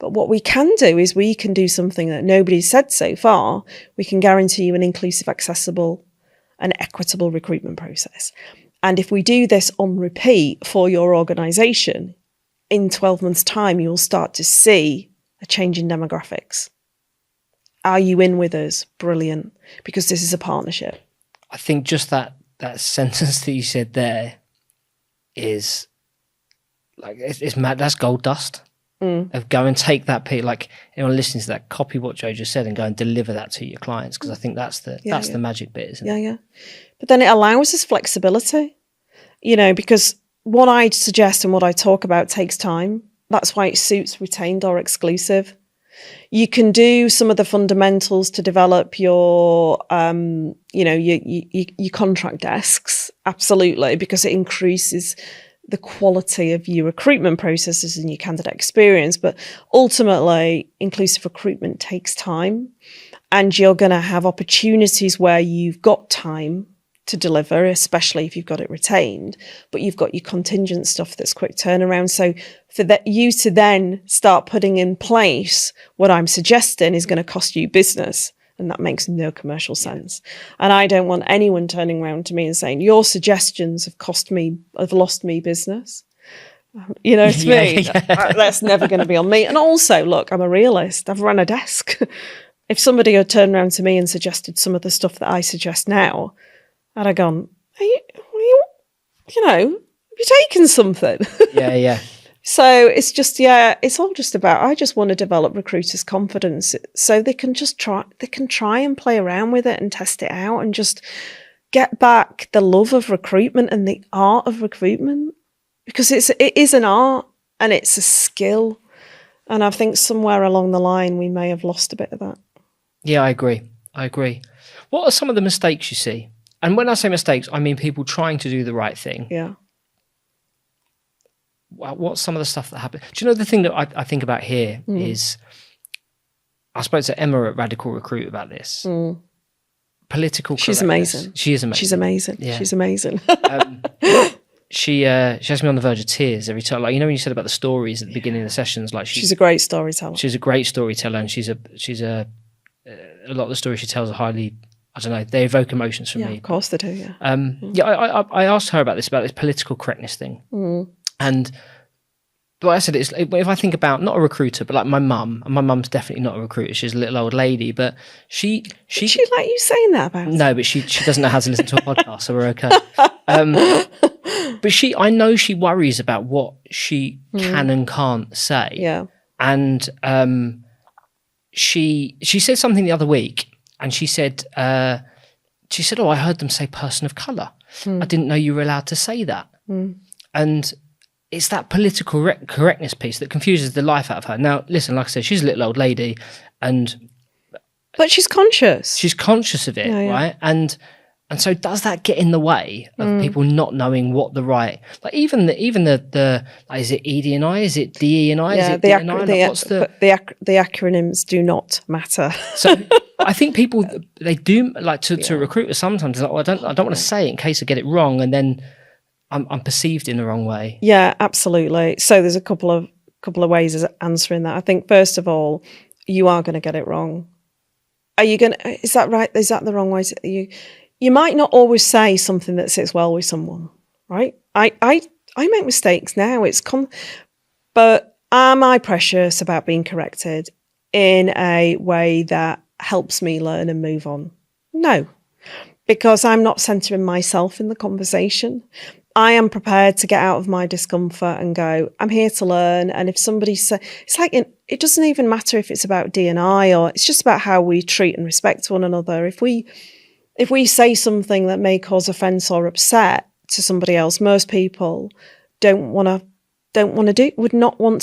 But what we can do is we can do something that nobody's said so far. We can guarantee you an inclusive, accessible and equitable recruitment process. And if we do this on repeat for your organisation, in 12 months' time, you'll start to see a change in demographics. Are you in with us? Brilliant. Because this is a partnership. I think just that sentence that you said there is like, it's mad. That's gold dust. Of go and take that piece, like anyone listening to that, copy what Joe just said and go and deliver that to your clients, because I think that's the magic bit, isn't it? Yeah. But then it allows us flexibility, because what I suggest and what I talk about takes time. That's why it suits retained or exclusive. You can do some of the fundamentals to develop your, your contract desks, absolutely, because it increases the quality of your recruitment processes and your candidate experience. But ultimately, inclusive recruitment takes time, and you're going to have opportunities where you've got time to deliver, especially if you've got it retained, but you've got your contingent stuff that's quick turnaround. So for you to then start putting in place what I'm suggesting is going to cost you business. And that makes no commercial sense. And I don't want anyone turning around to me and saying, your suggestions have lost me business. To me, that's never going to be on me. And also, look, I'm a realist. I've run a desk. If somebody had turned around to me and suggested some of the stuff that I suggest now, I'd have gone, have you taken something? Yeah. So it's just, it's all just about, I just want to develop recruiters' confidence so they can try and play around with it and test it out and just get back the love of recruitment and the art of recruitment, because it is an art and it's a skill. And I think somewhere along the line, we may have lost a bit of that. Yeah, I agree. What are some of the mistakes you see? And when I say mistakes, I mean people trying to do the right thing. Yeah. What's some of the stuff that happened? Do you know the thing that I think about here is, I spoke to Emma at Radical Recruit about this. Political correctness. She's amazing. She is amazing. She's amazing. Yeah. She's amazing. She has me on the verge of tears every time. Like, when you said about the stories at the beginning of the sessions, like she's a great storyteller. She's a great storyteller, and she's a lot of the stories she tells are highly, I don't know, they evoke emotions from me. Yeah, of course they do. Yeah. I asked her about this political correctness thing. And what I said is, if I think about not a recruiter, but like my mum, and my mum's definitely not a recruiter. She's a little old lady, but she like you saying that about? No, but she doesn't know how to listen to a podcast, so we're okay. But I know she worries about what she can and can't say. Yeah. And she said something the other week, and she said, "Oh, I heard them say person of colour. I didn't know you were allowed to say that." And it's that political correctness piece that confuses the life out of her. Now, listen, like I said, she's a little old lady, but she's conscious. She's conscious of it, right? And so does that get in the way of people not knowing what the right, like even the like, is it ED&I? Is it DE&I? Yeah, is it D&I? The acronyms do not matter. So I think people, they do like to recruiters sometimes, like, I don't want to say it in case I get it wrong, and then I'm perceived in the wrong way. Yeah, absolutely. So there's a couple of ways of answering that. I think first of all, you are going to get it wrong. Is that right? Is that the wrong way? You might not always say something that sits well with someone, right? I make mistakes now. But am I precious about being corrected in a way that helps me learn and move on? No, because I'm not centering myself in the conversation. I am prepared to get out of my discomfort and go, I'm here to learn. And if somebody says, it's like, it doesn't even matter if it's about D&I, or it's just about how we treat and respect one another. If we say something that may cause offence or upset to somebody else, most people would not want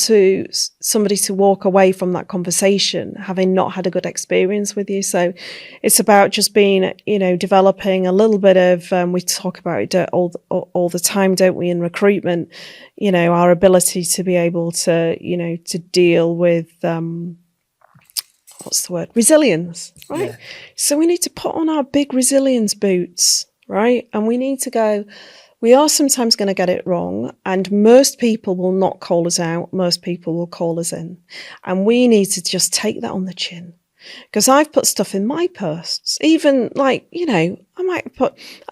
somebody to walk away from that conversation having not had a good experience with you. So it's about just being, developing a little bit of, we talk about it all the time, don't we, in recruitment, our ability to be able to, to deal with, what's the word? Resilience, right? Yeah. So we need to put on our big resilience boots, right? And we need to go, We are sometimes going to get it wrong, and most people will not call us out. Most people will call us in. And we need to just take that on the chin. Because I've put stuff in my posts, even like, I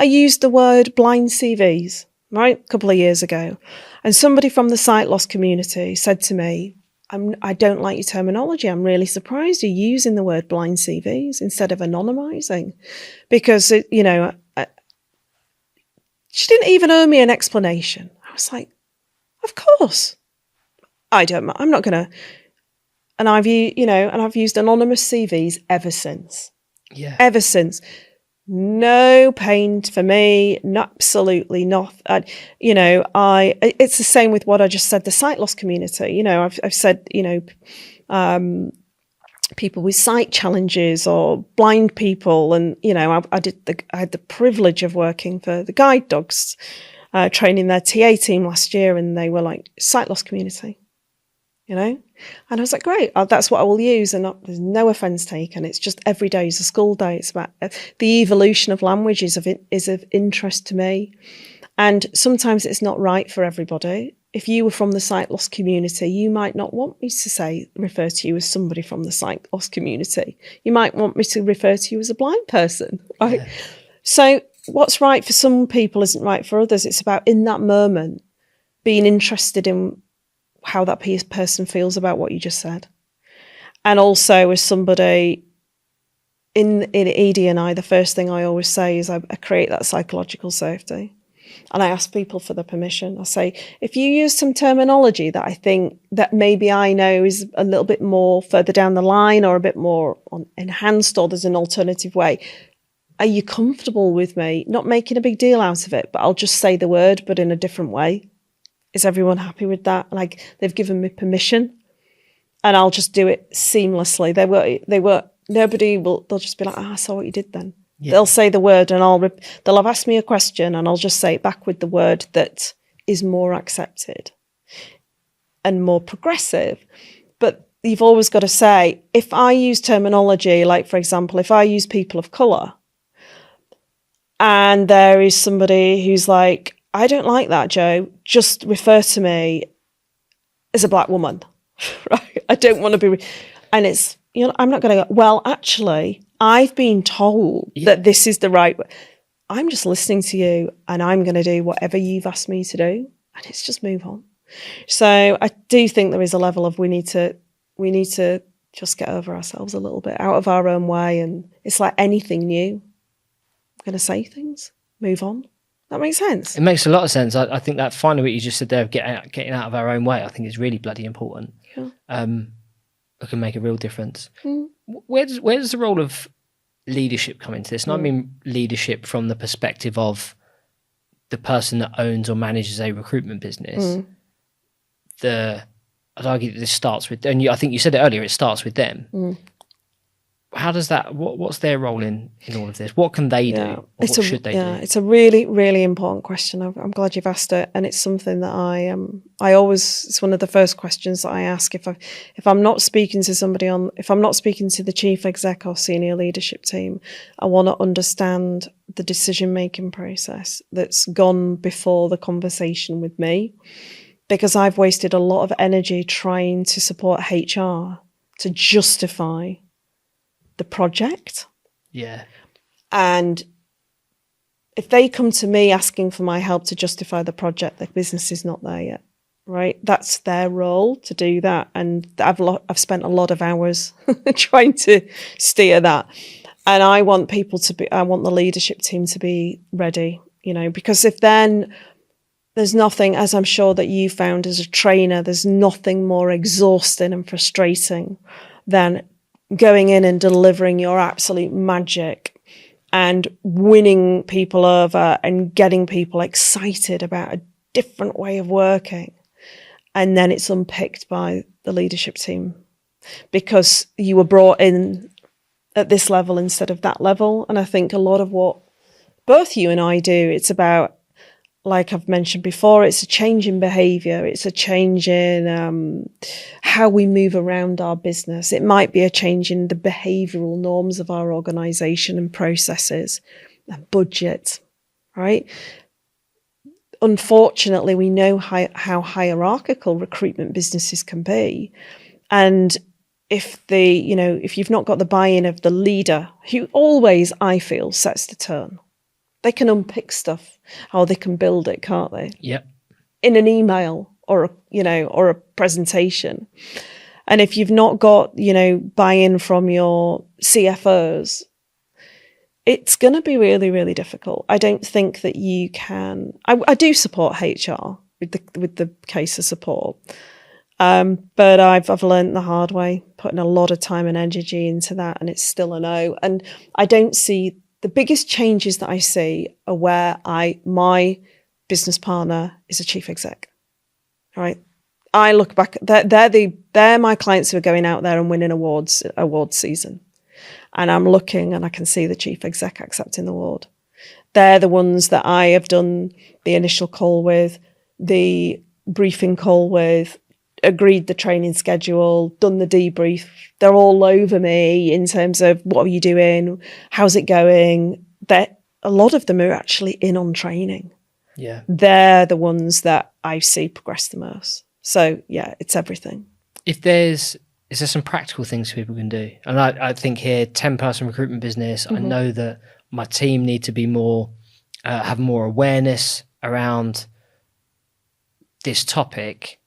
used the word blind CVs, right, a couple of years ago. And somebody from the sight loss community said to me, I don't like your terminology. I'm really surprised you're using the word blind CVs instead of anonymising. Because, she didn't even owe me an explanation. I was like, of course. I'm not going to. And I've used anonymous CVs ever since. Yeah. Ever since. No pain for me, absolutely not. It's the same with what I just said, the sight loss community. I've said, people with sight challenges or blind people. And, I had the privilege of working for the guide dogs, training their TA team last year, and they were like, sight loss community, and I was like, great, that's what I will use. And there's no offence taken. It's just every day is a school day. It's about the evolution of language is of interest to me. And sometimes it's not right for everybody. If you were from the sight loss community, you might not want me to refer to you as somebody from the sight loss community. You might want me to refer to you as a blind person, right? Yeah. So what's right for some people isn't right for others. It's about, in that moment, being interested in how that person feels about what you just said. And also, as somebody in ED&I, the first thing I always say is I create that psychological safety. And I ask people for the permission. I say, if you use some terminology that I think that maybe I know is a little bit more further down the line or a bit more enhanced, or there's an alternative way, are you comfortable with me not making a big deal out of it, but I'll just say the word, but in a different way? Is everyone happy with that? Like, they've given me permission, and I'll just do it seamlessly. They'll just be like, I saw what you did then. Yeah. They'll say the word, and they'll have asked me a question, and I'll just say it back with the word that is more accepted and more progressive. But you've always got to say, if I use terminology, like, for example, if I use people of colour, and there is somebody who's like, I don't like that, Joe, just refer to me as a black woman, right? I don't want to be, and it's, I'm not going to go, well, actually, I've been told that this is the right way. I'm just listening to you, and I'm going to do whatever you've asked me to do, and it's just move on. So I do think there is a level of we need to just get over ourselves a little bit, out of our own way, and it's like anything new. I'm going to say things, move on. That makes sense. It makes a lot of sense. I think that finally what you just said there of getting out of our own way, I think is really bloody important. Yeah. It can make a real difference. Mm. Where does the role of leadership come into this? And I mean leadership from the perspective of the person that owns or manages a recruitment business. I'd argue that this starts with, and I think you said it earlier, it starts with them. How does that, what's their role in all of this? What can they do? Or what should they do? It's a really, really important question. I'm glad you've asked it. And it's something that it's one of the first questions that I ask if I'm not speaking to somebody if I'm not speaking to the chief exec or senior leadership team, I want to understand the decision-making process that's gone before the conversation with me, because I've wasted a lot of energy trying to support HR to justify the project. Yeah. And if they come to me asking for my help to justify the project, the business is not there yet, right? That's their role to do that. And I've spent a lot of hours trying to steer that. And I want I want the leadership team to be ready, because if then there's nothing, as I'm sure that you found as a trainer, there's nothing more exhausting and frustrating than going in and delivering your absolute magic and winning people over and getting people excited about a different way of working. And then it's unpicked by the leadership team because you were brought in at this level instead of that level. And I think a lot of what both you and I do, it's about, like I've mentioned before, it's a change in behaviour. It's a change in how we move around our business. It might be a change in the behavioural norms of our organisation and processes and budget, right? unfortunately, we know how hierarchical recruitment businesses can be. And if you've not got the buy-in of the leader, who always, I feel, sets the tone, they can unpick stuff, or they can build it, can't they? Yep. In an email or a presentation. And if you've not got, buy-in from your CFOs, it's going to be really, really difficult. I don't think that you can. I do support HR with the case of support, but I've learned the hard way, putting a lot of time and energy into that, and it's still a no. And I don't see the biggest changes that I see are where my business partner is a chief exec. All right, I look back. They're my clients who are going out there and winning award season. And I'm looking and I can see the chief exec accepting the award. They're the ones that I have done the initial call with, the briefing call with, agreed the training schedule, done the debrief. They're all over me in terms of what are you doing? How's it going? A lot of them are actually in on training. Yeah. They're the ones that I see progress the most. So yeah, it's everything. Is there some practical things people can do? And I think here, 10-person recruitment business, I know that my team need to be more, have more awareness around this topic.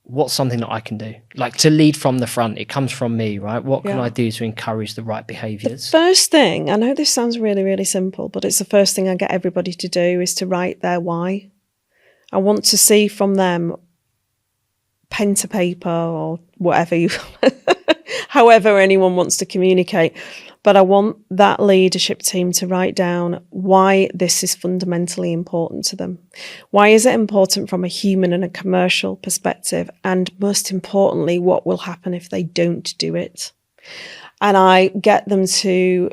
What's something that I can do? Like, to lead from the front, it comes from me, right? What can I do to encourage the right behaviours? The first thing, I know this sounds really, really simple, but it's the first thing I get everybody to do is to write their why. I want to see from them, pen to paper or whatever however anyone wants to communicate. But I want that leadership team to write down why this is fundamentally important to them. Why is it important from a human and a commercial perspective? And most importantly, what will happen if they don't do it? And I get them to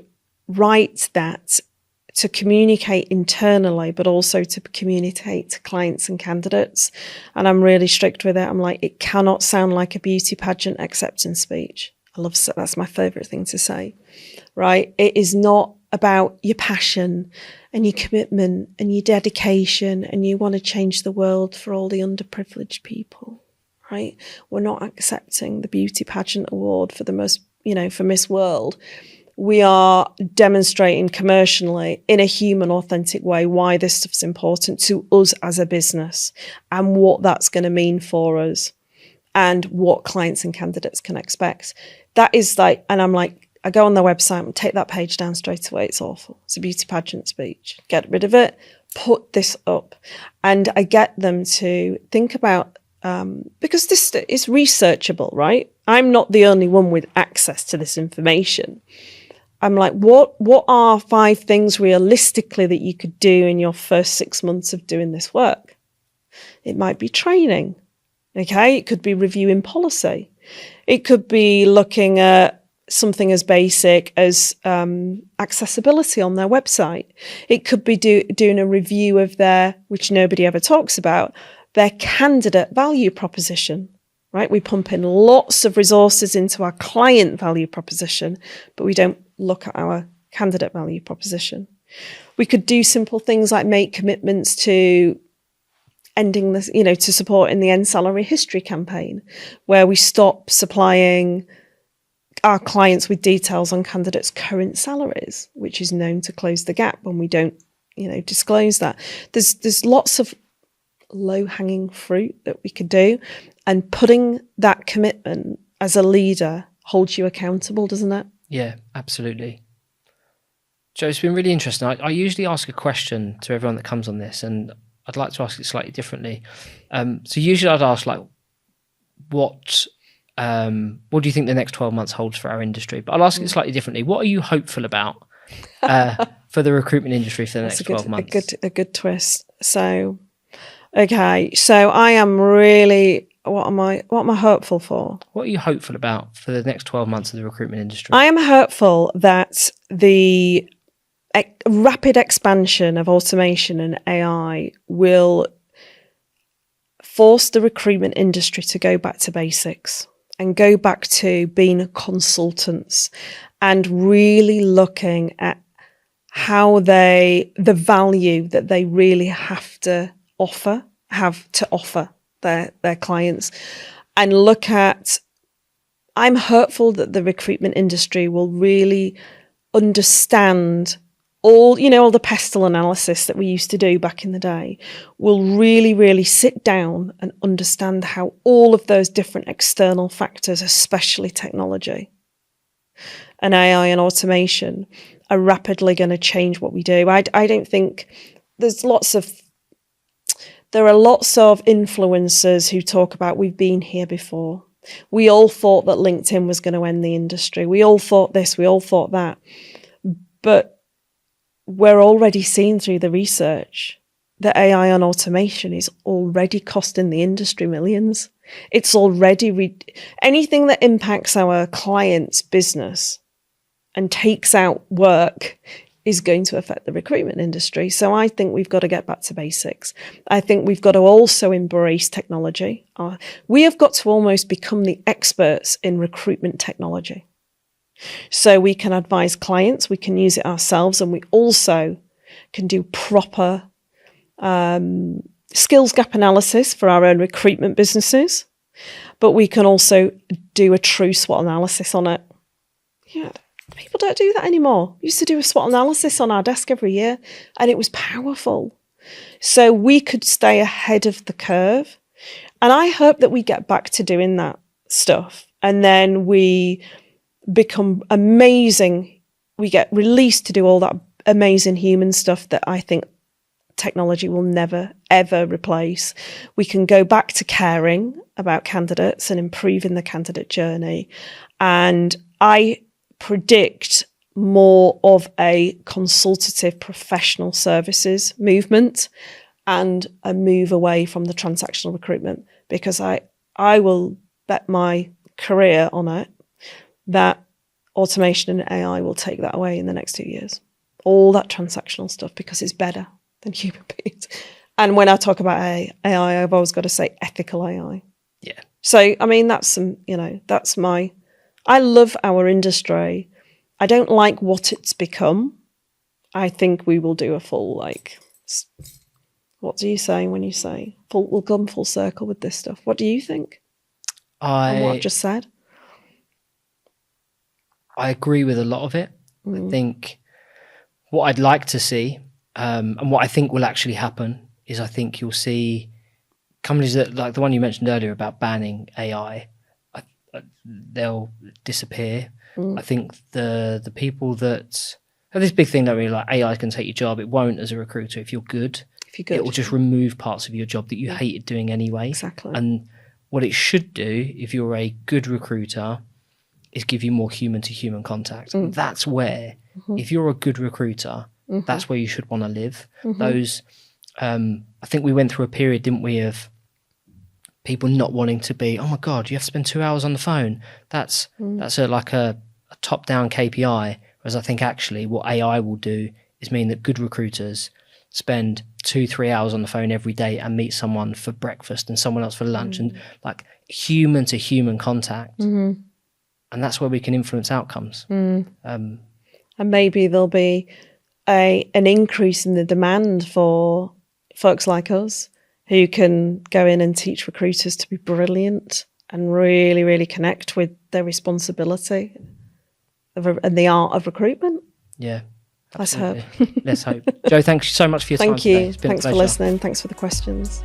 write that, to communicate internally, but also to communicate to clients and candidates. And I'm really strict with it. I'm like, it cannot sound like a beauty pageant acceptance speech. That's my favourite thing to say, right? It is not about your passion and your commitment and your dedication and you want to change the world for all the underprivileged people, right? We're not accepting the beauty pageant award for for Miss World. We are demonstrating commercially in a human, authentic way why this stuff's important to us as a business and what that's going to mean for us and what clients and candidates can expect. That is and I'm like, I go on their website and take that page down straight away. It's awful. It's a beauty pageant speech. Get rid of it. Put this up. And I get them to think about, because this is researchable, right? I'm not the only one with access to this information. I'm like, what are 5 things realistically that you could do in your first 6 months of doing this work? It might be training. Okay. It could be reviewing policy. It could be looking at something as basic as accessibility on their website. It could be doing a review of which nobody ever talks about, their candidate value proposition. Right? We pump in lots of resources into our client value proposition, but we don't look at our candidate value proposition. We could do simple things like make commitments to ending this, to support in the End Salary History campaign, where we stop supplying our clients with details on candidates' current salaries, which is known to close the gap when we don't, disclose that. There's lots of low-hanging fruit that we could do. And putting that commitment as a leader holds you accountable, doesn't it? Yeah, absolutely. Joe, it's been really interesting. I usually ask a question to everyone that comes on this, and I'd like to ask it slightly differently. So usually I'd ask, what do you think the next 12 months holds for our industry? But I'll ask it slightly differently. What are you hopeful about for the recruitment industry for the next 12 months? A good twist. So, okay. So I am really... What am I hopeful for? What are you hopeful about for the next 12 months of the recruitment industry? I am hopeful that the rapid expansion of automation and AI will force the recruitment industry to go back to basics and go back to being consultants and really looking at the value that they really have to offer their clients, and look at, I'm hopeful that the recruitment industry will really understand all the pestle analysis that we used to do back in the day, will really, really sit down and understand how all of those different external factors, especially technology and AI and automation, are rapidly going to change what we do. I don't think there are lots of influencers who talk about, we've been here before. We all thought that LinkedIn was going to end the industry. We all thought this, we all thought that. But we're already seeing through the research that AI and automation is already costing the industry millions. It's already anything that impacts our client's business and takes out work is going to affect the recruitment industry. So I think we've got to get back to basics. I think we've got to also embrace technology. We have got to almost become the experts in recruitment technology. So we can advise clients, we can use it ourselves, and we also can do proper skills gap analysis for our own recruitment businesses. But we can also do a true SWOT analysis on it. Yeah, people don't do that anymore. We used to do a SWOT analysis on our desk every year, and it was powerful. So we could stay ahead of the curve. And I hope that we get back to doing that stuff. And then we become amazing. We get released to do all that amazing human stuff that I think technology will never, ever replace. We can go back to caring about candidates and improving the candidate journey. And I predict more of a consultative professional services movement and a move away from the transactional recruitment, because I will bet my career on it that automation and AI will take that away in the next 2 years. All that transactional stuff, because it's better than human beings. And when I talk about AI, I've always got to say ethical AI. Yeah. So, I mean, I love our industry. I don't like what it's become. I think we will do a full, what do you say when you say we'll come full circle with this stuff? What do you think? On what I've just said? I agree with a lot of it. I think what I'd like to see, and what I think will actually happen, is I think you'll see companies that, like the one you mentioned earlier about banning AI, they'll disappear. I think the people that have this big thing that really like AI can take your job, it won't as a recruiter. If you're good, it will just remove parts of your job that you hated doing anyway. Exactly. And what it should do, if you're a good recruiter, is give you more human-to-human contact. That's where, if you're a good recruiter, that's where you should want to live. Those, I think we went through a period, didn't we, of people not wanting to be, oh my God, you have to spend 2 hours on the phone. That's a top-down KPI. Whereas I think actually what AI will do is mean that good recruiters spend 2-3 hours on the phone every day and meet someone for breakfast and someone else for lunch, and like human-to-human contact. And that's where we can influence outcomes. And maybe there'll be an increase in the demand for folks like us who can go in and teach recruiters to be brilliant and really, really connect with their responsibility and the art of recruitment. Yeah. Absolutely. Let's hope. Let's hope. Jo, thanks so much for your time today. Thank you. Thanks for listening. Thanks for the questions.